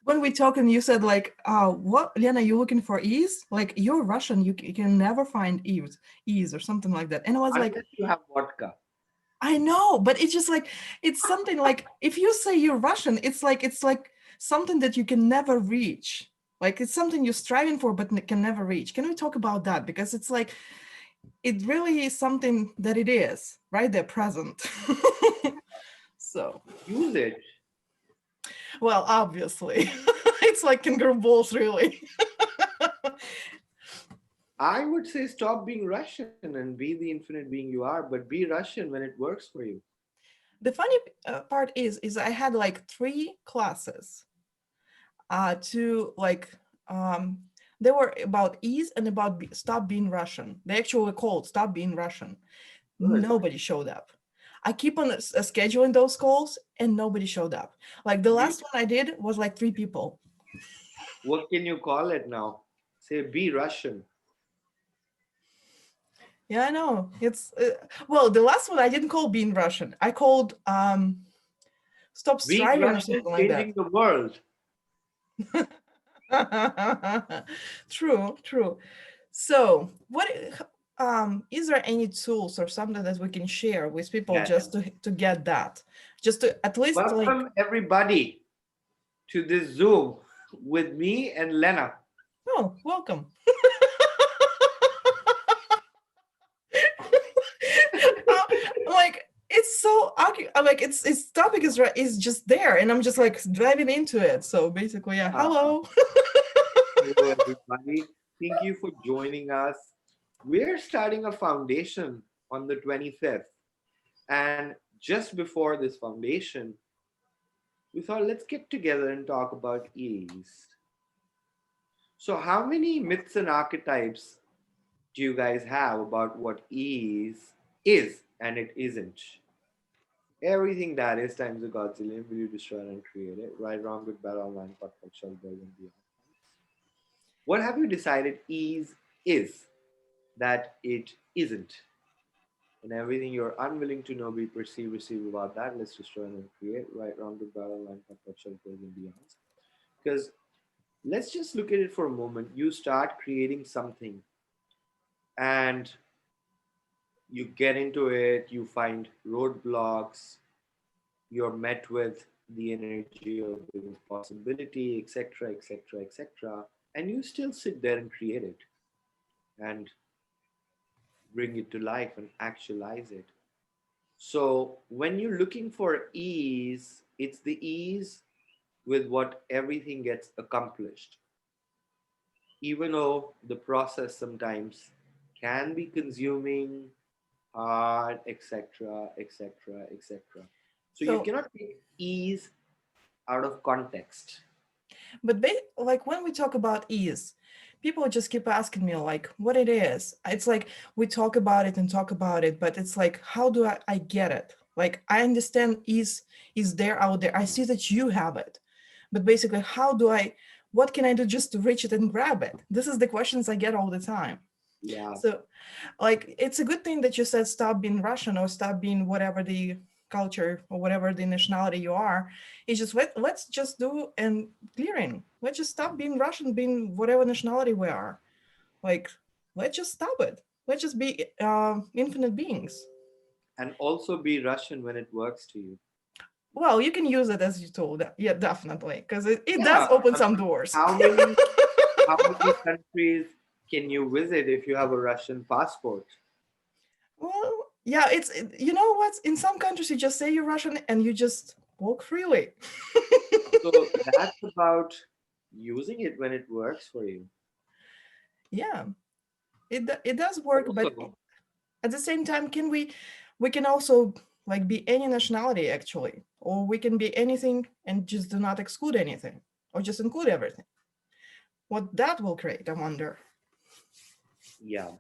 when we talk and you said like, what, Lena, you looking for ease? Like, you're Russian, you can never find ease or something like that. And I was like, Unless you have vodka. I know, but it's just like, it's something like, if you say you're Russian, it's like something that you can never reach. Like, it's something you're striving for, but can never reach. Can we talk about that? Because it's like, it really is something that it is, right? They're present. So, Use it. well, obviously, it's like kangaroo balls, really. I would say stop being Russian and be the infinite being you are, but be Russian when it works for you. The funny part is I had like 3 classes to like they were about ease and about stop being Russian. They actually were called stop being Russian. Good. Nobody showed up. I keep on scheduling those calls and nobody showed up. Like the You, last one I did was like 3 people. what can you call it now? Say be Russian. Yeah, I know. It's well, the last one I didn't call being Russian. I called stop Being striving or Russian is something like that. changing the world. True, true. So, what is there any tools or something that we can share with people Yes. just to get that? Just to at least like, Welcome everybody to this Zoom with me and Lena. oh, welcome. Like it's so like it's topic is right is just there and I'm just like driving into it. So basically, yeah, Ah, hello. hello everybody. Thank you for joining us. We're starting a foundation on the 25th. And just before this foundation, we thought let's get together and talk about ease. So, how many myths and archetypes do you guys have about what ease is and it isn't? Everything that is times a Godzilla, will you destroy and create it? Right, wrong, good, bad, online, podcast, shall build and beyond. What have you decided ease is that it isn't? And everything you're unwilling to know, be perceive, receive about that, let's destroy and create. Right, wrong, good, bad, online, podcast, shall build and beyond. Because let's just look at it for a moment. You start creating something and you get into it, you find roadblocks, you're met with the energy of impossibility, etc., etc., etc., and you still sit there and create it and bring it to life and actualize it. So when you're looking for ease, it's the ease with what everything gets accomplished, even though the process sometimes can be consuming, hard, etc., etc., etc. So you So, cannot take ease out of context. but like when we talk about ease, people just keep asking me like what it is. It's like we talk about it and talk about it, but it's like how do I get it? Like I understand ease is there out there. I see that you have it. But basically, what can I do just to reach it and grab it? This is the questions I get all the time. Yeah. So like it's a good thing that you said stop being Russian or stop being whatever the culture or whatever the nationality you are. It's just let's just do and clearing. Let's just stop being Russian, being whatever nationality we are. Like let's just stop it. Let's just be infinite beings. And also be Russian when it works to you. Well, you can use it as you told. Yeah, definitely, because it does Yeah. open I some mean, doors. how many countries can you visit if you have a Russian passport? Well, yeah, you know what? In some countries, you just say you're Russian and you just walk freely. So that's about using it when it works for you. Yeah, it does work, but Also, at the same time, we can also like be any nationality actually, or we can be anything and just do not exclude anything, or just include everything. What that will create, I wonder. yeah.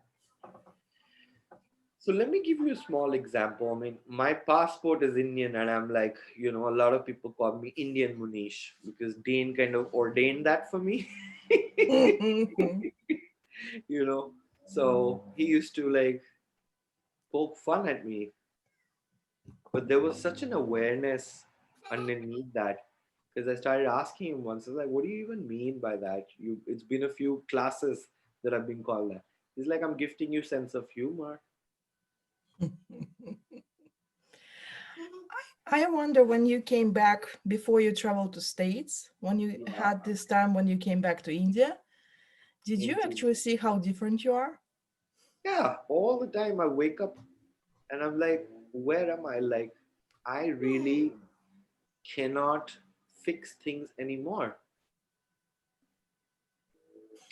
So let me give you a small example. I mean, my passport is Indian, and I'm like, a lot of people call me Indian Mohnish because Dane kind of ordained that for me. you know. So he used to like poke fun at me, but there was such an awareness underneath that. Because I started asking him once, I was like, what do you even mean by that? It's been a few classes that I've been called that. He's like, I'm gifting you sense of humor. I wonder when you came back before you traveled to States, when you Yeah. had this time when you came back to India, did you Into, actually see how different you are? yeah, all the time I wake up and I'm like, where am I? Like, I really cannot fix things anymore.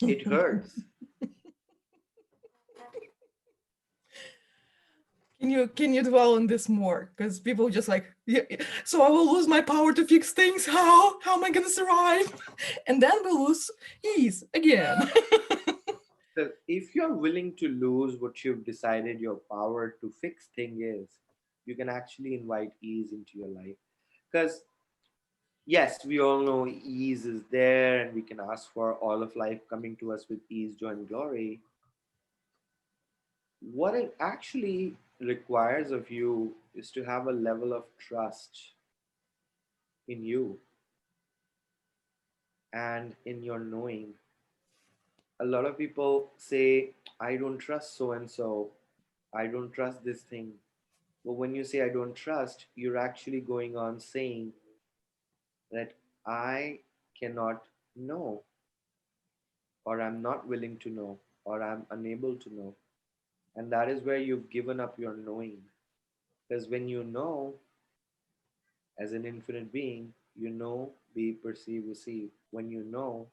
It hurts. Can you dwell on this more? Because people just like, yeah, so I will lose my power to fix things. How am I gonna survive? And then we lose ease again. So if you're willing to lose what you've decided your power to fix thing is, you can actually invite ease into your life. Because yes, we all know ease is there and we can ask for all of life coming to us with ease, joy, and glory. What it actually requires of you is to have a level of trust in you and in your knowing. A lot of people say, I don't trust so and so, I don't trust this thing. But when you say I don't trust, you're actually going on saying that I cannot know, or I'm not willing to know, or I'm unable to know. And that is where you've given up your knowing. Because when you know, as an infinite being, you know, be, perceive, receive. When you know,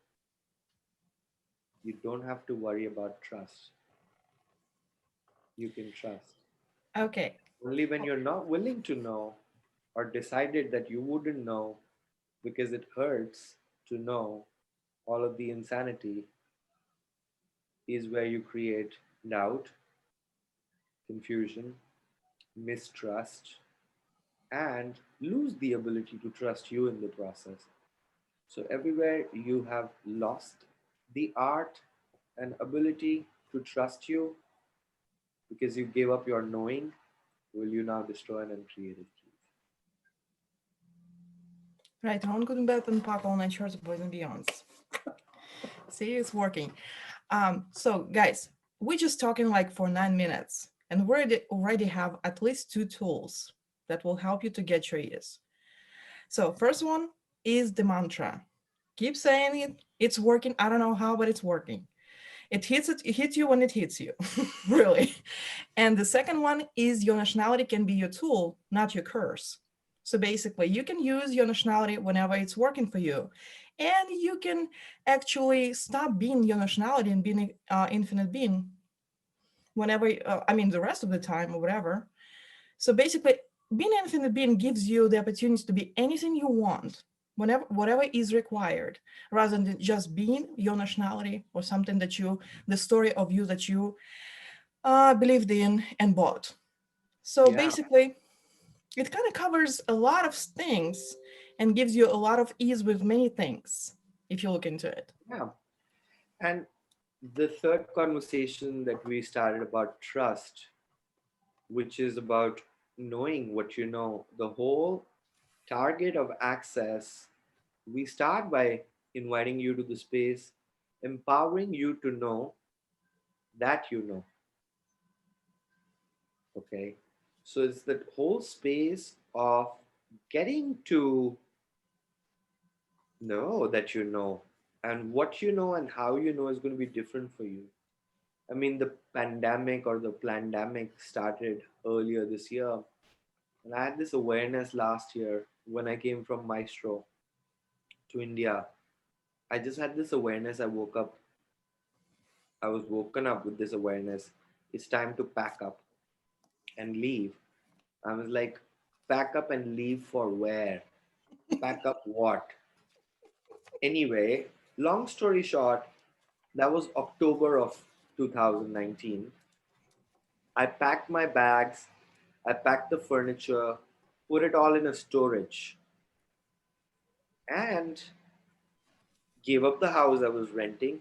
you don't have to worry about trust. You can trust. Okay. Only when you're not willing to know or decided that you wouldn't know because it hurts to know all of the insanity is where you create doubt, confusion, mistrust, and lose the ability to trust you in the process. So, everywhere you have lost the art and ability to trust you because you gave up your knowing, will you now destroy and uncreate it? Right, Ron Gutenberg and Paco on Shores of Boys and Beyonds. See, it's working. So guys, we're just talking like for 9 minutes and we already have at least 2 tools that will help you to get your ears. So first one is the mantra. Keep saying it. It's working. I don't know how, but it's working. It hits you when it hits you, really. And the second one is your nationality can be your tool, not your curse. So basically, you can use your nationality whenever it's working for you. And you can actually stop being your nationality and being an infinite being whenever, the rest of the time or whatever. So basically, being an infinite being gives you the opportunity to be anything you want, whenever, whatever is required, rather than just being your nationality or something that the story of you that you believed in and bought. So Yeah, basically, it kind of covers a lot of things and gives you a lot of ease with many things if you look into it. yeah. And the third conversation that we started about trust, which is about knowing what you know, the whole target of access, we start by inviting you to the space, empowering you to know that you know. Okay. So it's that whole space of getting to know that you know, and what you know and how you know is going to be different for you. I mean, the pandemic or the plandemic started earlier this year. And I had this awareness last year when I came from Maestro to India. I just had this awareness. I was woken up with this awareness. It's time to pack up and leave. I was like, pack up and leave for where? Pack up what? Anyway, long story short, that was October of 2019. I packed my bags, I packed the furniture, put it all in a storage, and gave up the house I was renting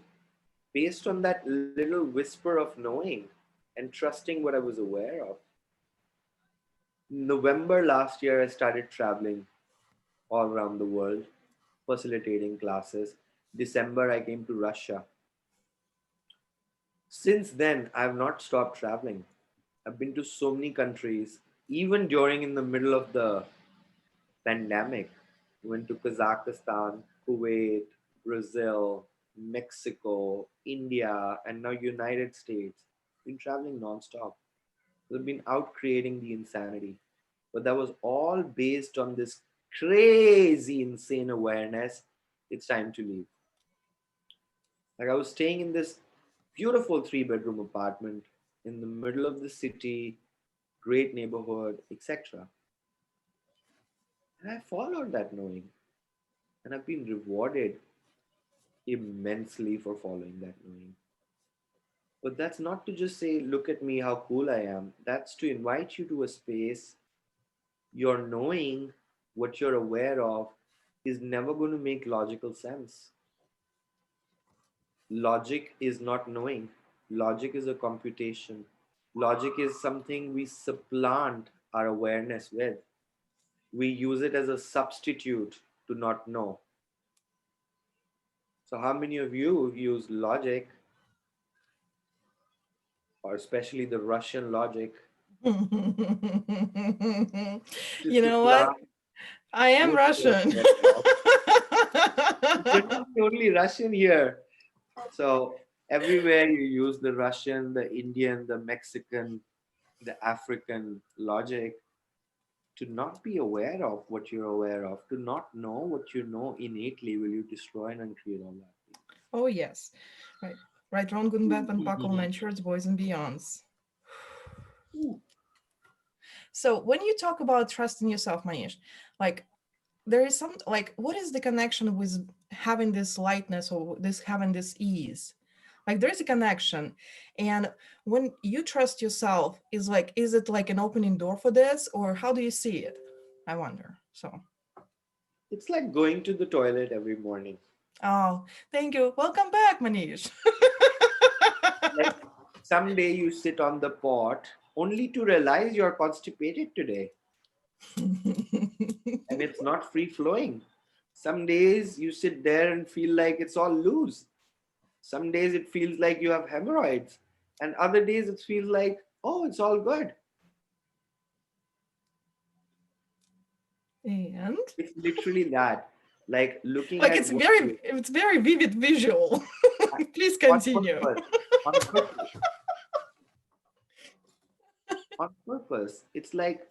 based on that little whisper of knowing and trusting what I was aware of. November last year, I started traveling all around the world. facilitating classes. December, I came to Russia. Since then, I've not stopped traveling. I've been to so many countries, even during in the middle of the pandemic. Went to Kazakhstan, Kuwait, Brazil, Mexico, India, and now United States. Been traveling nonstop. I've been out creating the insanity. But that was all based on this crazy, insane awareness. It's time to leave. Like I was staying in this beautiful 3 bedroom apartment in the middle of the city, great neighborhood, etc. And I followed that knowing. And I've been rewarded immensely for following that knowing. But that's not to just say, look at me, how cool I am. That's to invite you to a space you're knowing what you're aware of is never going to make logical sense. Logic is not knowing. Logic is a computation. Logic is something we supplant our awareness with. We use it as a substitute to not know. So, how many of you use logic, or especially the Russian logic, to You know what? supplant I am what you're Russian. aware of? You're not the only Russian here. So everywhere you use the Russian, the Indian, the Mexican, the African logic to not be aware of what you're aware of, to not know what you know innately, will you destroy and uncreate all that? Oh, yes. Right. Right, wrong, good and bad, and buckle, nine shorts, boys and beyonds. So when you talk about trust in yourself, Manish, like there is some, like, what is the connection with having this lightness or this having this ease? Like there's a connection. And when you trust yourself, is it like an opening door for this, or how do you see it? I wonder. So, It's like going to the toilet every morning. oh, thank you. Welcome back, Manish. Like someday you sit on the pot only to realize you're constipated today and it's not free flowing. Some days you sit there and feel like it's all loose. Some days it feels like you have hemorrhoids, and other days it feels like, oh, it's all good. And It's literally that. Like looking like at what you it's very vivid visual. Please on continue. purpose. On purpose. On purpose. It's like,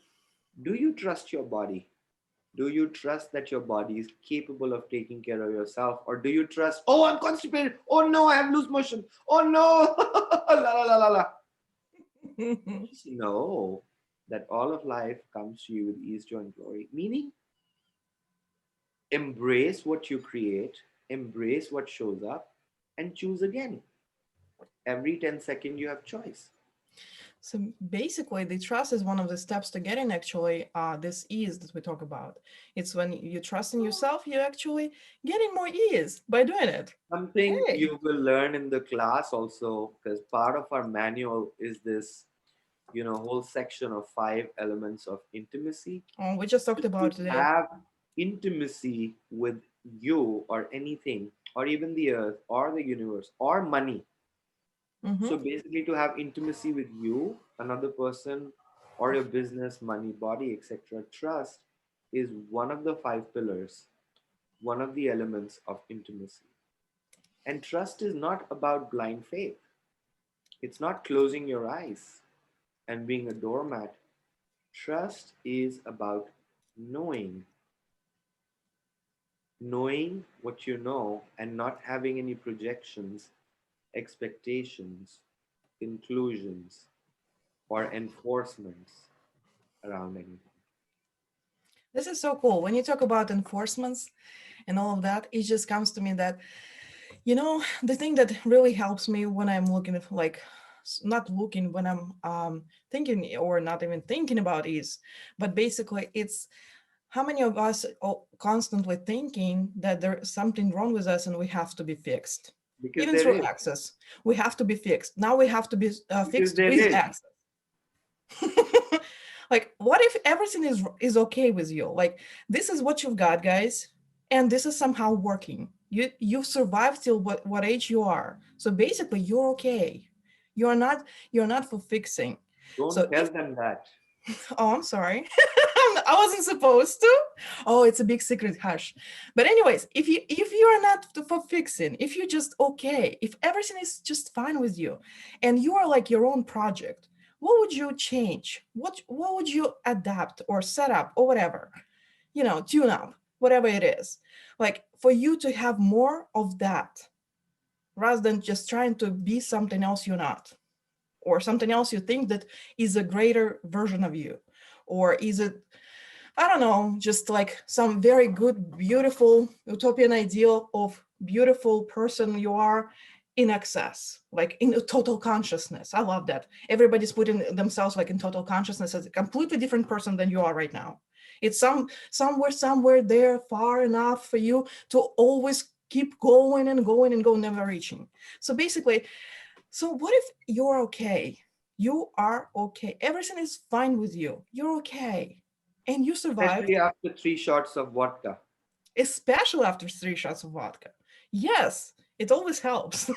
do you trust your body? Do you trust that your body is capable of taking care of yourself? Or do you trust, oh, I'm constipated. Oh no, I have loose motion. Oh no. La la la la la. Just know that all of life comes to you with ease, joy, and glory. Meaning, embrace what you create, embrace what shows up, and choose again. Every 10 seconds, you have choice. So basically, the trust is one of the steps to getting actually this ease that we talk about. It's when you trust in yourself, you're actually getting more ease by doing it. Something Hey, you will learn in the class also, because part of our manual is this, whole section of 5 elements of intimacy. we just talked If you about today. have intimacy with you or anything, or even the earth or the universe or money. Mm-hmm. So basically, to have intimacy with you, another person, or your business, money, body, etc., trust is one of the 5 pillars, one of the elements of intimacy. And trust is not about blind faith. It's not closing your eyes and being a doormat. Trust is about knowing. Knowing what you know and not having any projections, expectations, conclusions, or enforcements around anything. This is so cool. When you talk about enforcements and all of that, it just comes to me that, the thing that really helps me when I'm looking at not looking when I'm thinking or not even thinking about is, but basically it's how many of us are constantly thinking that there's something wrong with us and we have to be fixed. Because Even there through is. access, we have to be fixed. Now we have to be Because fixed there with is. access. Like, what if everything is okay with you? Like, this is what you've got, guys. and this is somehow working. You survived till what age you are. So basically you're okay. You're not for fixing. Don't So tell if them that. oh, I'm sorry. I wasn't supposed to. Oh, it's a big secret, hush. But anyways, if you are not for fixing, if you're just okay, if everything is just fine with you, and you are like your own project, what would you change? What would you adapt or set up or whatever? Tune up, whatever it is. Like for you to have more of that rather than just trying to be something else you're not, or something else you think that is a greater version of you, or is it, I don't know, just like some very good, beautiful utopian ideal of beautiful person you are in excess, like in a total consciousness. I love that. Everybody's putting themselves like in total consciousness as a completely different person than you are right now. It's somewhere there, far enough for you to always keep going and going and going, never reaching. So basically, so what if you're okay? You are okay. Everything is fine with you. You're okay. And you survived, Especially after 3 shots of vodka. especially after 3 shots of vodka. Yes, it always helps.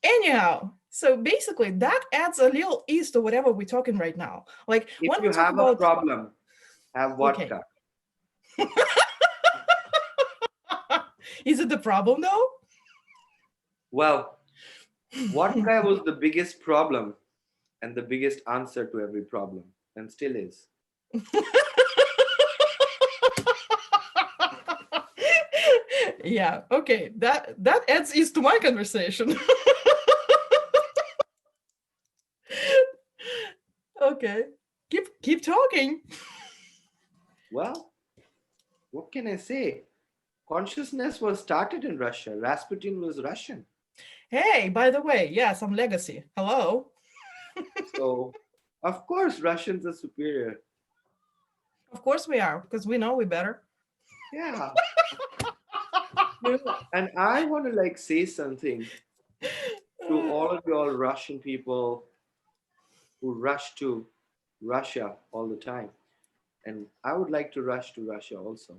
Anyhow, so basically that adds a little ease to whatever we're talking right now. Like If when we you talk have a about, problem, have okay, vodka. is it the problem though? Well, vodka was the biggest problem and the biggest answer to every problem, and still is. Yeah, okay, that adds ease to my conversation. Okay, keep talking. Well, what can I say? Consciousness was started in Russia. Rasputin was Russian. Hey, by the way, yeah, some legacy. Hello. So, of course, Russians are superior. Of course we are, because we know we better. Yeah. And I want to like say something to all of y'all Russian people who rush to Russia all the time. And I would like to rush to Russia also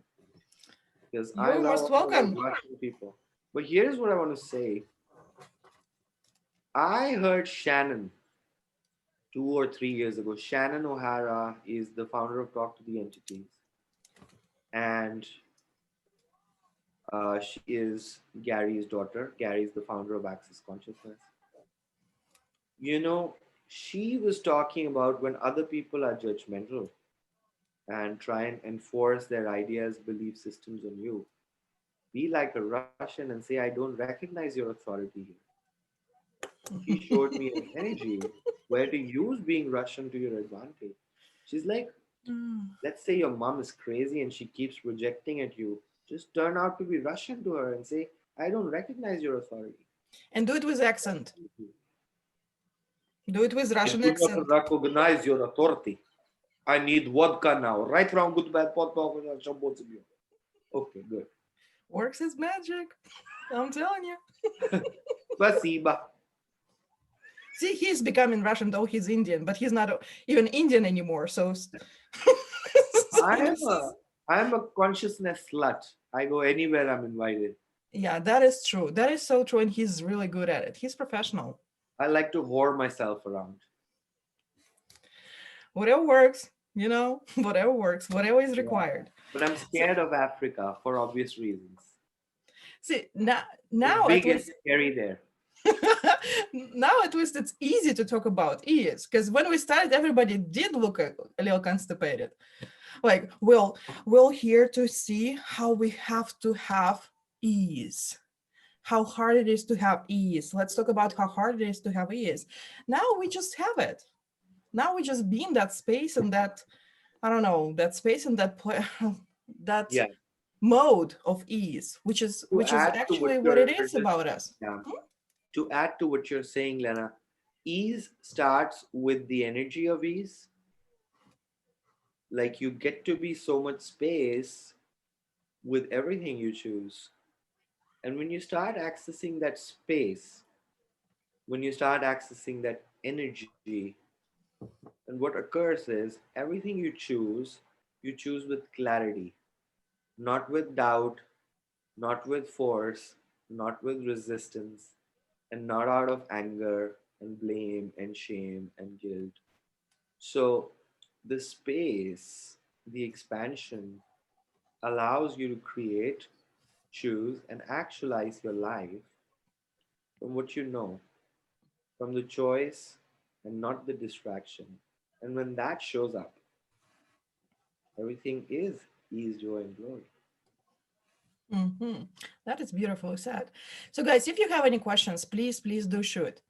because I You're love most all the welcome. Russian people. But here's what I want to say. I heard Shannon 2 or 3 years ago. Shannon O'Hara is the founder of Talk to the Entities. And she is Gary's daughter. Gary is the founder of Access Consciousness. You know, she was talking about when other people are judgmental and try and enforce their ideas, belief systems on you. Be like a Russian and say, I don't recognize your authority here. She showed me an energy where to use being Russian to your advantage. She's like, Mm. let's say your mom is crazy and she keeps projecting at you. Just turn out to be Russian to her and say, I don't recognize your authority. And do it with accent. Do it with I Russian do not accent. recognize your authority. I need vodka now. Right, wrong, good, bad, pot, okay, good. Works is magic. I'm telling you. Spasiba. See, he's becoming Russian, though he's Indian, but he's not even Indian anymore. So, I'm a I'm a consciousness slut. I go anywhere I'm invited. yeah, that is true. That is so true, and he's really good at it. He's professional. I like to whore myself around. Whatever works, whatever works, whatever is Yeah. required. But I'm So, scared of Africa for obvious reasons. see, now, It's now at big and least, scary there. now at least it's easy to talk about ease, because when we started, everybody did look a little constipated. Like, we're here to see how we have to have ease, how hard it is to have ease. Let's talk about how hard it is to have ease. Now we just have it. Now we just be in that space and that, I don't know, that space and that that Yeah. mode of ease, which is To which is add to what actually what it you're is just about us. yeah. To add to what you're saying, Lena, ease starts with the energy of ease. Like you get to be so much space with everything you choose. And when you start accessing that space, when you start accessing that energy, and what occurs is everything you choose with clarity. not with doubt, not with force, not with resistance, and not out of anger and blame and shame and guilt. So, the space, the expansion allows you to create, choose, and actualize your life from what you know, from the choice and not the distraction. And when that shows up, everything is ease, joy, and glory. That is beautifully said. So guys, if you have any questions, please do shoot.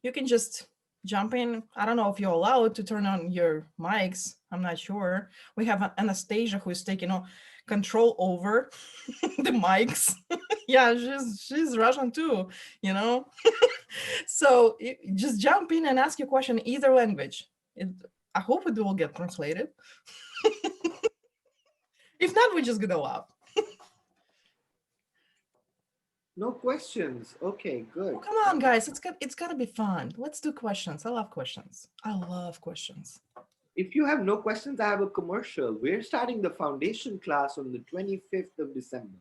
You can just jump in. I don't know if you're allowed to turn on your mics. I'm not sure. We have Anastasia who is taking control over the mics. Yeah, she's Russian too, you know. So just jump in and ask your question in either language. I hope it will get translated. If not, we're just gonna laugh. No questions. Okay, good. Oh, come on, guys. It's gotta be fun. Let's do questions. I love questions. I love questions. If you have no questions, I have a commercial. We're starting the foundation class on the 25th of December.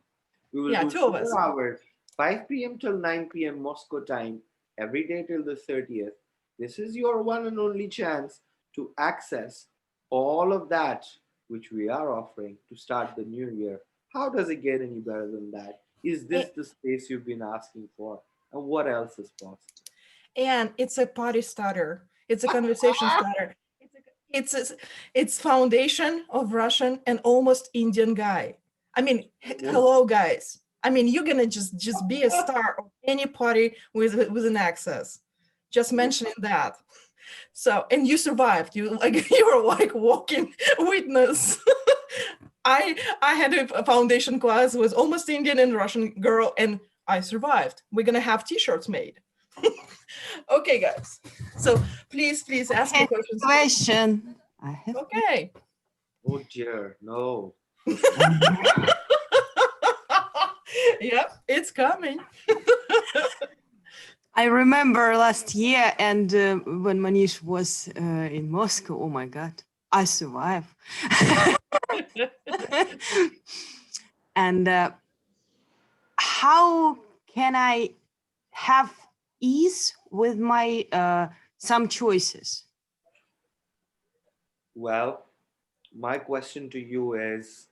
We will Yeah, do 2 of us. 4 hours, 5 p.m. till 9 p.m. Moscow time, every day till the 30th. This is your one and only chance to access all of that which we are offering to start the new year. How does it get any better than that? Is this the space you've been asking for? And what else is possible? And it's a party starter. It's a conversation starter. It's foundation of Russian and almost Indian guy. I mean, hello guys. I mean, you're gonna just be a star of any party with an access. Just mentioning that. So, and you survived. You were like walking witness. I had a foundation class with almost Indian and Russian girl, and I survived. We're gonna have t-shirts made. Okay, guys. So please ask me questions. Question. I have Okay. Oh dear, no. Yep, it's coming. I remember last year, and when Mohnish was in Moscow, oh my God, I survived. And how can I have ease with my some choices? Well, my question to you is,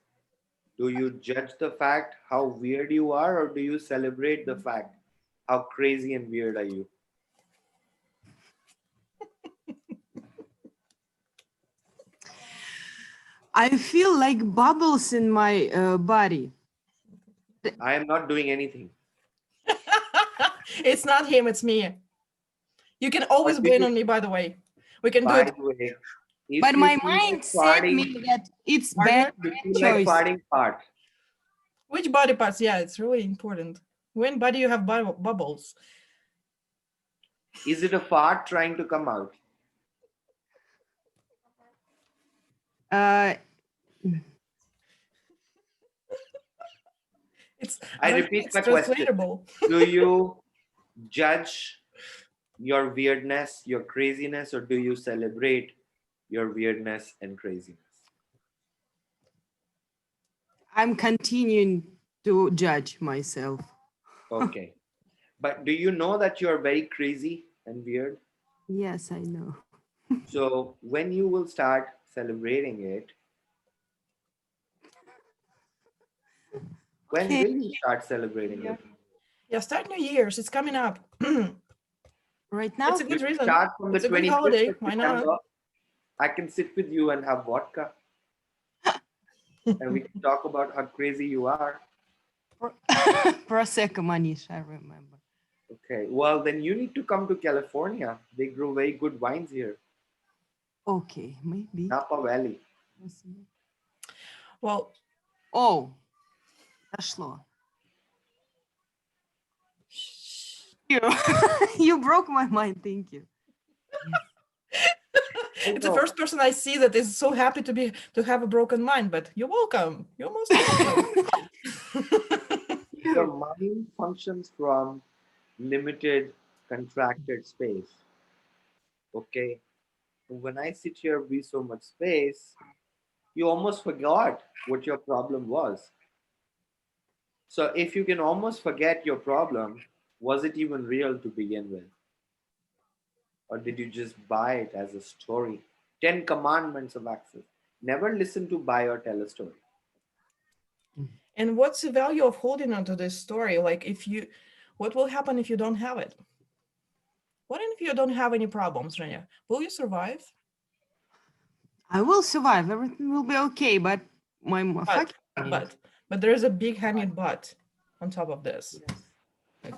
do you judge the fact how weird you are, or do you celebrate the fact how crazy and weird are you? I feel like bubbles in my body. I am not doing anything. It's not him, it's me. You can always blame on me, by the way. We can do By it. the way, if But you my feel mind like said farting, me that it's Partner? bad if you feel like choice. farting, fart. Which body parts? Yeah, it's really important. When body you have bubbles? Is it a fart trying to come out? I repeat It's my question. translatable. Do you judge your weirdness, your craziness, or do you celebrate your weirdness and craziness? I'm continuing to judge myself. Okay. But do you know that you're very crazy and weird? Yes, I know. So when you will start celebrating it, when Okay. will you start celebrating it? Yeah, start New Year's. It's coming up. Right now? It's a good You reason. start from the It's a good 25th holiday. of Why not? December. I can sit with you and have vodka. And we can talk about how crazy you are. Prosecco, Mohnish, I remember. Okay. Well, then you need to come to California. They grow very good wines here. Okay, maybe. Napa Valley. Well, Oh, дошло. You, you broke my mind. Thank you. it's the first person I see that is so happy to have a broken mind, but you're welcome. You're most welcome. Your mind functions from limited, contracted space. Okay. When I sit here with so much space, you almost forgot what your problem was. So if you can almost forget your problem, was it even real to begin with? Or did you just buy it as a story? 10 commandments of access. Never listen to, buy, or tell a story. And what's the value of holding on to this story? Like what will happen if you don't have it? What if you don't have any problems, Rania? Will you survive? I will survive. Everything will be okay. But my But, but there's a big hanging but on top of this. Yes.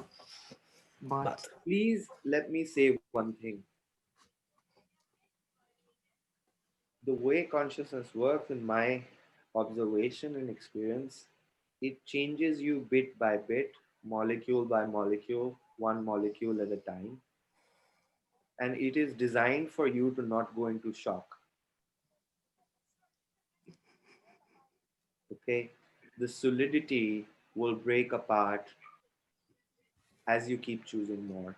but Please let me say one thing. The way consciousness works, in my observation and experience, it changes you bit by bit, molecule by molecule, one molecule at a time. And it is designed for you to not go into shock. Okay? The solidity will break apart as you keep choosing more.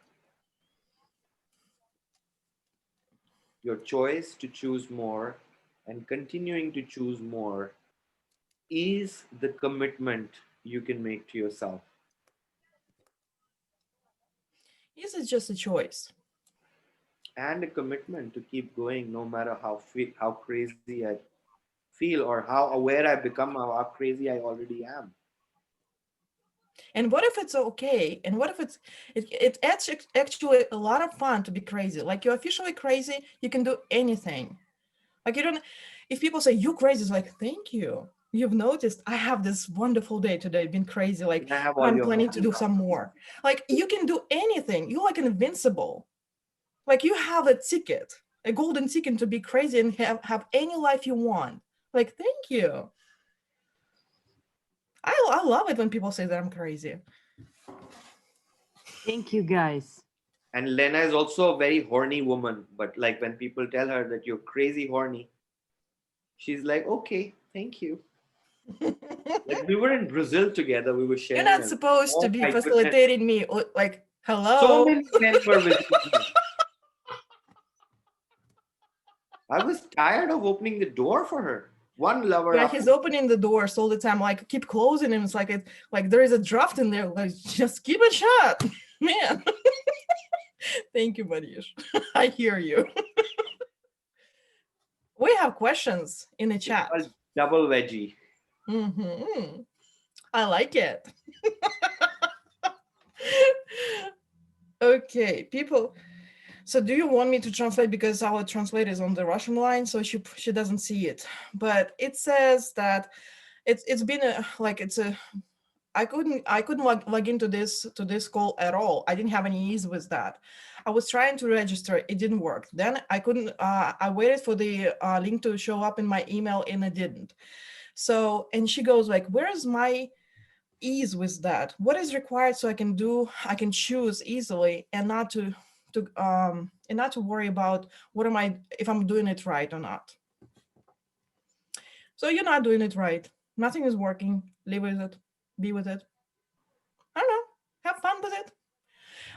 Your choice to choose more and continuing to choose more is the commitment you can make to yourself. Is it just a choice? And a commitment to keep going no matter how crazy I feel or how aware I become of how crazy I already am. And what if it's okay? And what if it's actually a lot of fun to be crazy? Like you're officially crazy, you can do anything. Like you don't, if people say you crazy, it's like, thank you. You've noticed I have this wonderful day today, been crazy. Like And I have all I'm your planning to do some more. Like you can do anything. You're like invincible. Like you have a ticket, a golden ticket to be crazy and have any life you want. Like, thank you. I love it when people say that I'm crazy. thank you, guys. And Lena is also a very horny woman, but like when people tell her that you're crazy horny, she's like, okay, thank you. Like we were in Brazil together, we were You're sharing not them. supposed to Oh be my goodness. facilitating me. Like, hello. So many men were visiting me. I was tired of opening the door for her. One lover Yeah, after he's opening the doors all the time. Like, keep closing him. It's like there is a draft in there. Like, just keep it shut, man. Thank you, Mohnish. I hear you. We have questions in the chat. a double veggie. Mm-hmm. I like it. Okay, people. So do you want me to translate, because our translator is on the Russian line, so she doesn't see it. But it says that it's been I couldn't log into this call at all. I didn't have any ease with that. I was trying to register, it didn't work. Then I couldn't. I waited for the link to show up in my email, and it didn't. So, and she goes like, "Where is my ease with that? What is required so I can choose easily and not to worry about if I'm doing it right or not." So you're not doing it right. Nothing is working. Live with it. Be with it. I don't know. Have fun with it.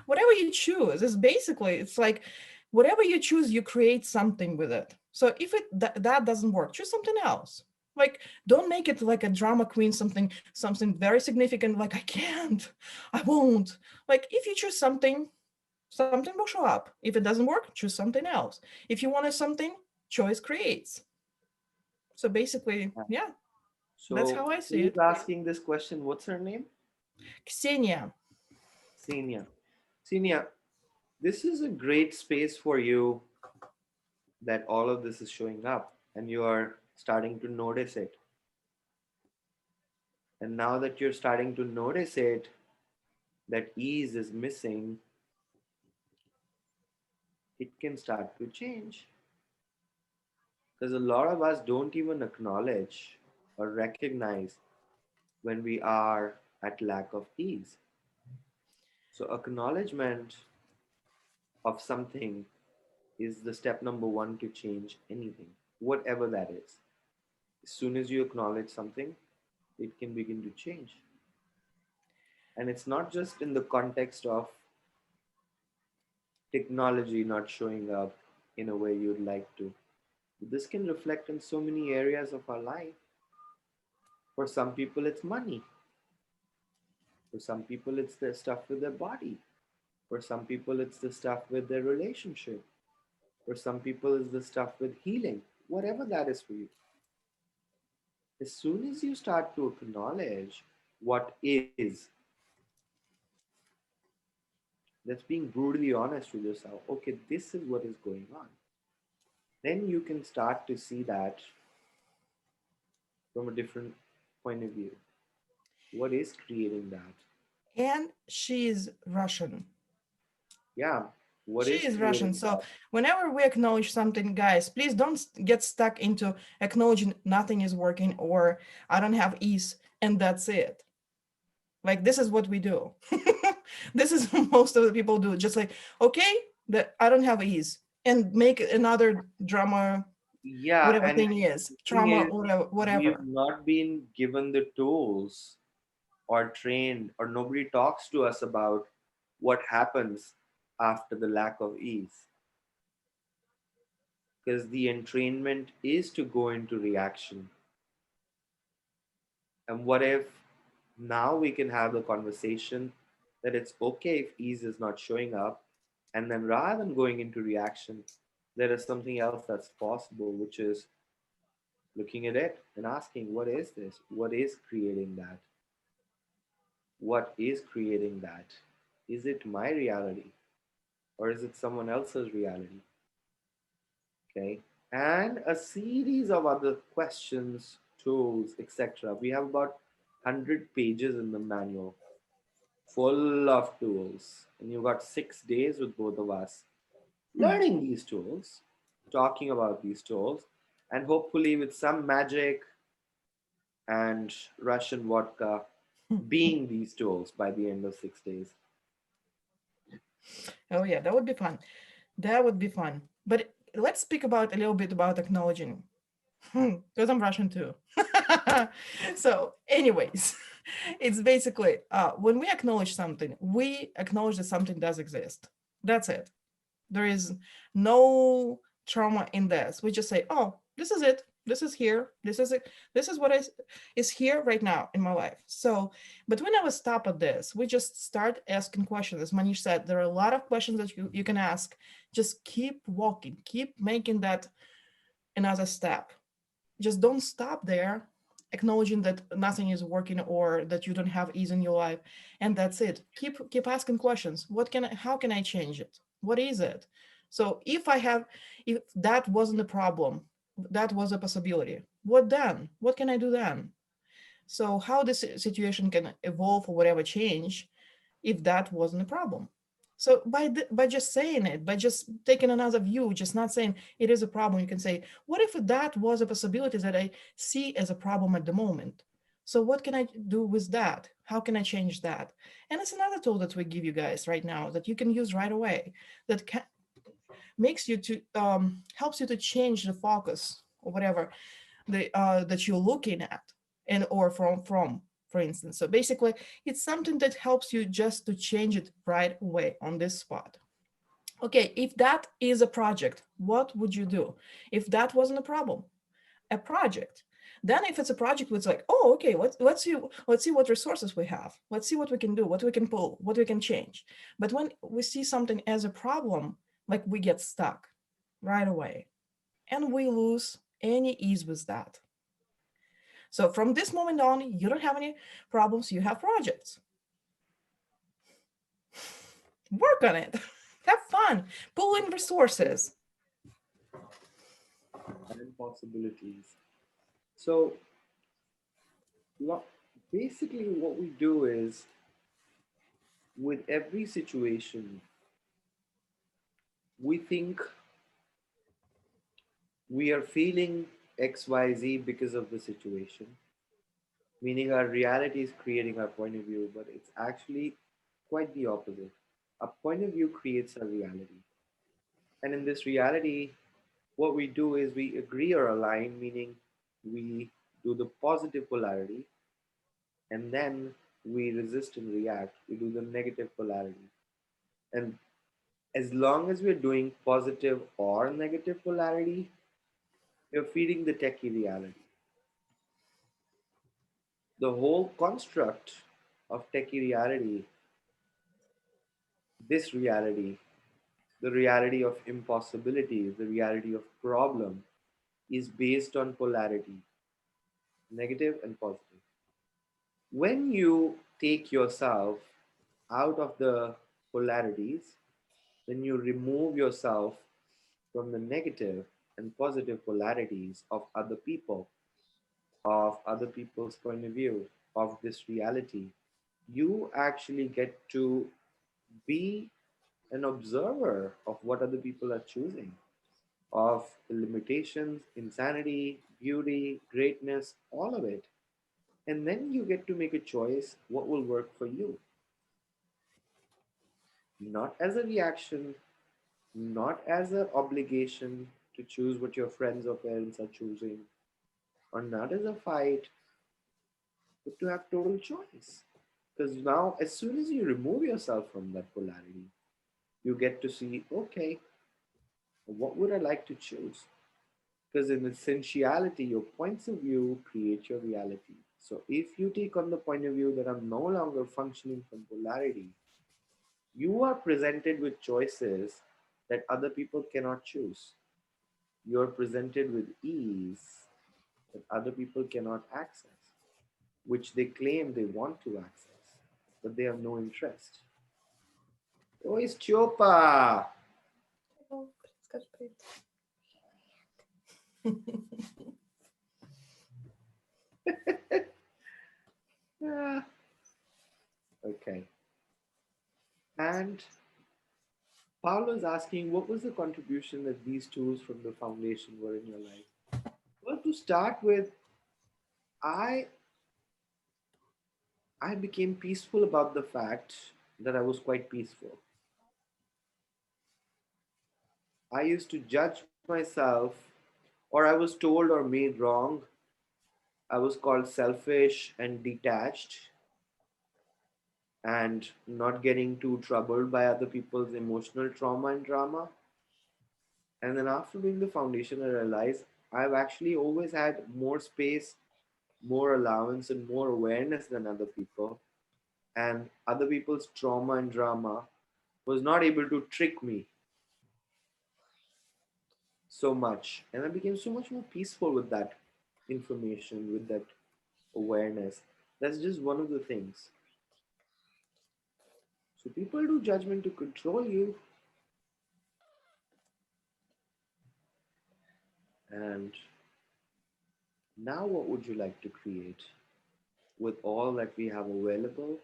Whatever you choose is basically, it's like whatever you choose, you create something with it. So if that doesn't work, choose something else. Like, don't make it like a drama queen, something very significant, like I can't, I won't. Like if you choose something will show up. If it doesn't work, choose something else. If you wanted something, choice creates. So basically, yeah, So that's how I see who's it. asking this question? What's her name? Ksenia. Senia. Senia, this is a great space for you that all of this is showing up and you are starting to notice it. And now that you're starting to notice it, that ease is missing, it can start to change. Because a lot of us don't even acknowledge or recognize when we are at lack of ease. So, acknowledgement of something is the step number one to change anything, whatever that is. As soon as you acknowledge something, it can begin to change. And it's not just in the context of technology not showing up in a way you'd like to. This can reflect in so many areas of our life. For some people, it's money. For some people, it's the stuff with their body. For some people, it's the stuff with their relationship. For some people, it's the stuff with healing, whatever that is for you. As soon as you start to acknowledge what is, that's being brutally honest with yourself. Okay, this is what is going on. Then you can start to see that from a different point of view. What is creating that? And she's Russian. Yeah. What She is is creating Russian. So that? whenever we acknowledge something, guys, please don't get stuck into acknowledging nothing is working or I don't have ease and that's it. Like, this is what we do. This is what most of the people do. Just like, okay, that I don't have ease, and make another drama, Yeah, whatever and thing is, the thing trauma, is, whatever, we've whatever. not been given the tools or trained, or nobody talks to us about what happens after the lack of ease. Because the entrainment is to go into reaction. And what if now we can have the conversation that it's okay if ease is not showing up, and then rather than going into reaction, there is something else that's possible, which is looking at it and asking, what is this? What is creating that? What is creating that? Is it my reality or is it someone else's reality? Okay. And a series of other questions, tools, etc. We have about 100 pages in the manual full of tools. And you've got 6 days with both of us learning these tools, talking about these tools, and hopefully with some magic and Russian vodka being these tools by the end of 6 days. Oh yeah, that would be fun. That would be fun. But let's speak about a little bit about acknowledging, because I'm Russian too. So, anyways, it's basically when we acknowledge something, we acknowledge that something does exist. That's it. There is no trauma in this. We just say, oh, this is it. This is here. This is it. This is what is here right now in my life. So, but we never stop at this. We just start asking questions. As Manish said, there are a lot of questions that you can ask. Just keep walking, keep making that another step. Just don't stop there, acknowledging that nothing is working or that you don't have ease in your life, and that's it. Keep asking questions. How can I change it? What is it? So if that wasn't a problem, that was a possibility, what then? What can I do then? So how this situation can evolve or whatever change if that wasn't a problem? So by just saying it, by just taking another view, just not saying it is a problem, you can say, what if that was a possibility that I see as a problem at the moment? So what can I do with that? How can I change that? And it's another tool that we give you guys right now that you can use right away, that makes you to helps you to change the focus or whatever that you're looking at, and or from for instance. So basically it's something that helps you just to change it right away on this spot. Okay, if that is a project, what would you do if that wasn't a problem? A project. Then if it's a project where it's like, oh, okay, let's see what resources we have, let's see what we can do, what we can pull, what we can change. But when we see something as a problem, like, we get stuck right away and we lose any ease with that. So from this moment on, you don't have any problems, you have projects. Work on it. Have fun. Pull in resources. And possibilities. So, basically, what we do is with every situation, we think we are feeling XYZ because of the situation, meaning our reality is creating our point of view, but it's actually quite the opposite. A point of view creates a reality. And in this reality, what we do is we agree or align, meaning we do the positive polarity, and then we resist and react. We do the negative polarity. And as long as we're doing positive or negative polarity, we're feeding the techie reality. The whole construct of techie reality, this reality, the reality of impossibility, the reality of problem, is based on polarity, negative and positive. When you take yourself out of the polarities, when you remove yourself from the negative and positive polarities of other people, of other people's point of view, of this reality, you actually get to be an observer of what other people are choosing, of the limitations, insanity, beauty, greatness, all of it. And then you get to make a choice what will work for you. Not as a reaction, not as an obligation to choose what your friends or parents are choosing, or not as a fight, but to have total choice. Because now, as soon as you remove yourself from that polarity, you get to see, okay, what would I like to choose? Because in essentiality, your points of view create your reality. So if you take on the point of view that I'm no longer functioning from polarity, you are presented with choices that other people cannot choose. You're presented with ease that other people cannot access, which they claim they want to access, but they have no interest. Oi, Stiopa! Yeah. Okay. And Paolo is asking, what was the contribution that these tools from the foundation were in your life? Well, to start with, I became peaceful about the fact that I was quite peaceful. I used to judge myself, or I was told or made wrong. I was called selfish and detached and not getting too troubled by other people's emotional trauma and drama. And then after doing the foundation, I realized I've actually always had more space, more allowance, and more awareness than other people. And other people's trauma and drama was not able to trick me so much. And I became so much more peaceful with that information, with that awareness. That's just one of the things. So people do judgment to control you. And now what would you like to create with all that we have available,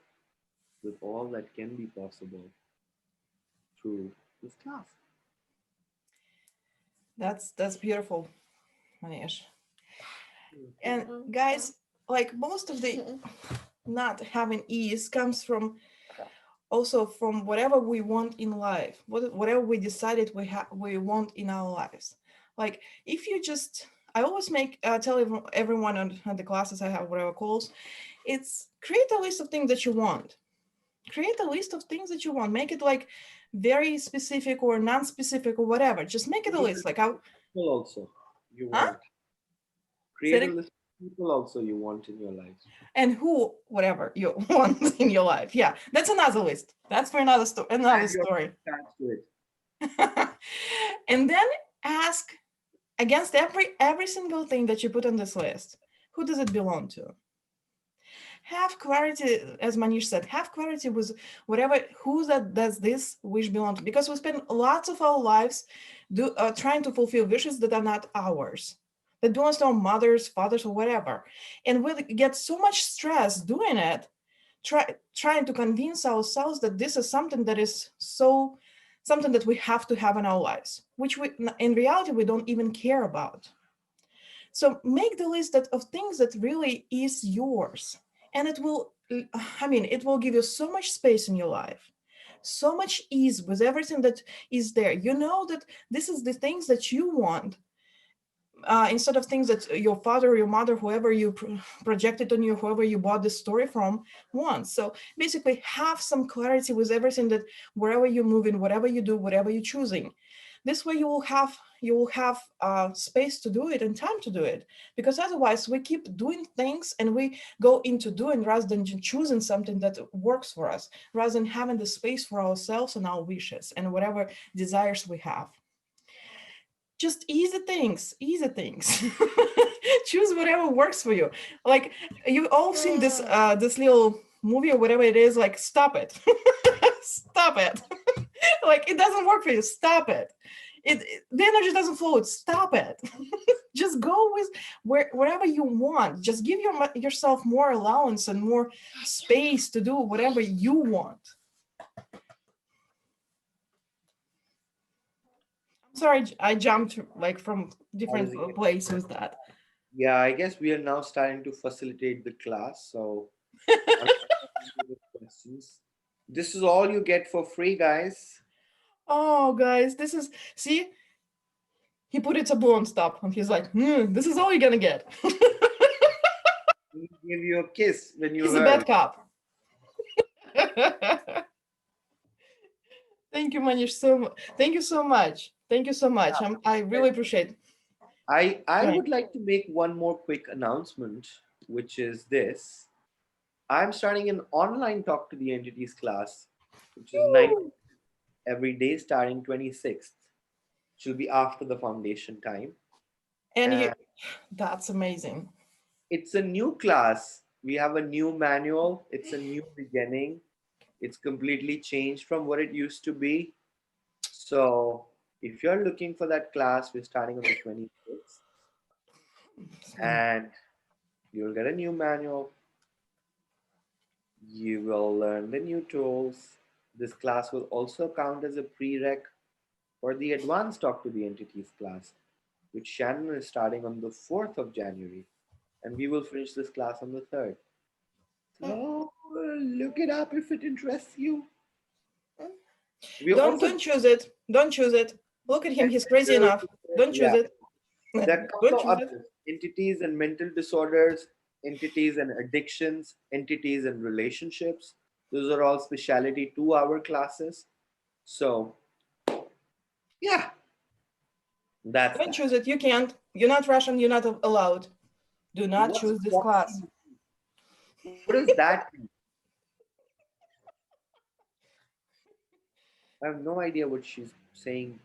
with all that can be possible through this class? That's beautiful, Mohnish. And guys, like most of the not having ease comes from also from whatever we want in life, whatever we decided we want in our lives. Like if you just, I always tell everyone on the classes I have, whatever calls, it's create a list of things that you want. Create a list of things that you want. Make it like very specific or non-specific or whatever. Just make it a list. Like People also you want. Create a list of people also you want in your life. And who, whatever you want in your life. Yeah, that's another list. That's for another story. And then ask against every single thing that you put on this list, who does it belong to? Have clarity, as Mohnish said, have clarity with whatever, who that does this wish belong to, because we spend lots of our lives trying to fulfill wishes that are not ours, that belongs to our mothers, fathers, or whatever. And we get so much stress doing it, trying to convince ourselves that this is something that is something that we have to have in our lives, which in reality, we don't even care about. So make the list of things that really is yours. And it will give you so much space in your life, so much ease with everything that is there. You know that this is the things that you want, instead of things that your father or your mother, whoever you projected on you, whoever you bought this story from, wants. So basically have some clarity with everything that wherever you're moving, whatever you do, whatever you're choosing, This way you will have space to do it and time to do it, because otherwise we keep doing things and we go into doing rather than choosing something that works for us, rather than having the space for ourselves and our wishes and whatever desires we have. Just easy things. Choose whatever works for you. Like, you've all seen this this little movie or whatever it is, like, stop it. Stop it. Like, it doesn't work for you, stop it. The energy doesn't flow, stop it. Just go with wherever you want. Just give yourself more allowance and more space to do whatever you want. Sorry, I jumped like from different places with that. Yeah, I guess we are now starting to facilitate the class. So questions. This is all you get for free, guys. Oh, guys, this is, see, he put a taboo on stop and he's like, this is all you're gonna get. He give you a kiss when you He's a bad cop. Thank you, Mohnish. Thank you so much. Thank you so much. I really appreciate it. I would like to make one more quick announcement, which is this. I'm starting an online Talk to the Entities class, which is 9 every day starting 26th. Which will be after the foundation time. And that's amazing. It's a new class. We have a new manual. It's a new beginning. It's completely changed from what it used to be. So if you're looking for that class, we're starting on the 26th. And you'll get a new manual. You will learn the new tools. This class will also count as a prereq for the advanced Talk to the Entities class, which Shannon is starting on the 4th of January. And we will finish this class on the 3rd. So look it up if it interests you. Don't choose it. Don't choose it. Look at him. He's crazy enough. Don't choose it. There are a couple of others. Entities and mental disorders, entities and addictions, entities and relationships. Those are all specialty 2-hour classes. So, yeah. Don't choose it. You can't. You're not Russian. You're not allowed. Do not choose this class. What does that mean? I have no idea what she's saying.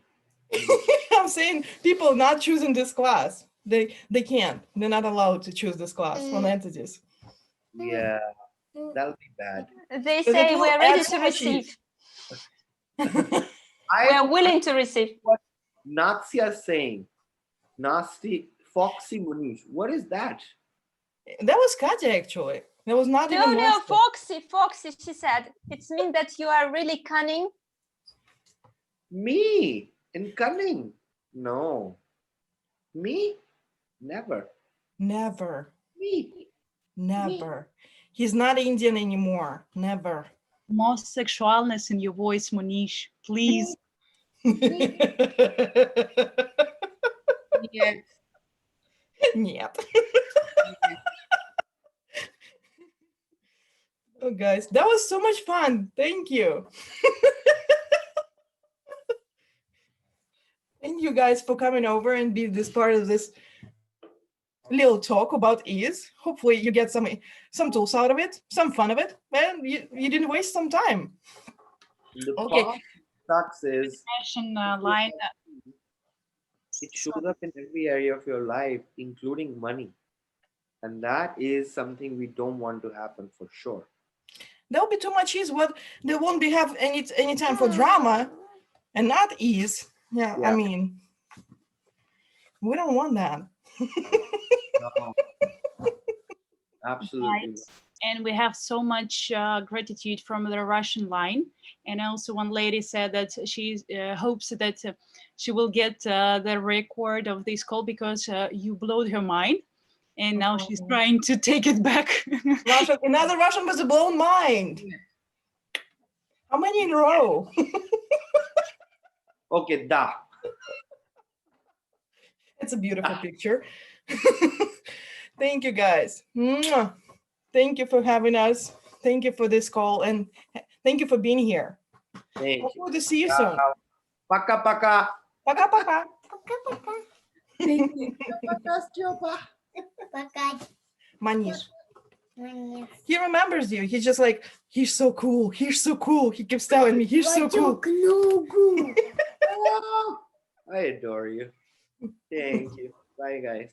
I'm saying people not choosing this class. They can't. They're not allowed to choose this class on entities. Yeah, that'll be bad. They say we're ready to receive. We're willing to receive. What Natsya is saying. Nasty, Foxy Mohnish. What is that? That was Katya, actually. That was not even No, Foxy, she said. It means that you are really cunning. Me? In cunning? No. Me? Never. Never. Me? Never. He's not Indian anymore. Never. More sexualness in your voice, Mohnish, please. Yes. Нет. Oh, guys, that was so much fun. Thank you. Thank you guys for coming over and be this part of this little talk about ease. Hopefully you get some tools out of it, some fun of it, and you didn't waste some time. The okay. Sucks is Line. It shows up in every area of your life, including money. And that is something we don't want to happen for sure. There'll be too much ease. There won't be have any time for drama and not ease. Yeah, I mean, we don't want that. No. Absolutely. Right. And we have so much gratitude from the Russian line. And also one lady said that she hopes that she will get the record of this call because you blew her mind. And now she's trying to take it back. Another Russian with a blown mind. How many in a row? Okay, da. It's a beautiful picture. Thank you, guys. Thank you for having us. Thank you for this call. And thank you for being here. Thank you. Hope to see you soon. Paka paka. Пока-пока. Пока-пока. Thank you. Пока. Manish. Нет. He remembers you. He's just like, he's so cool. He's so cool. He keeps telling me he's so cool. Пойдем к ногу. I adore you. Thank you. Bye, guys.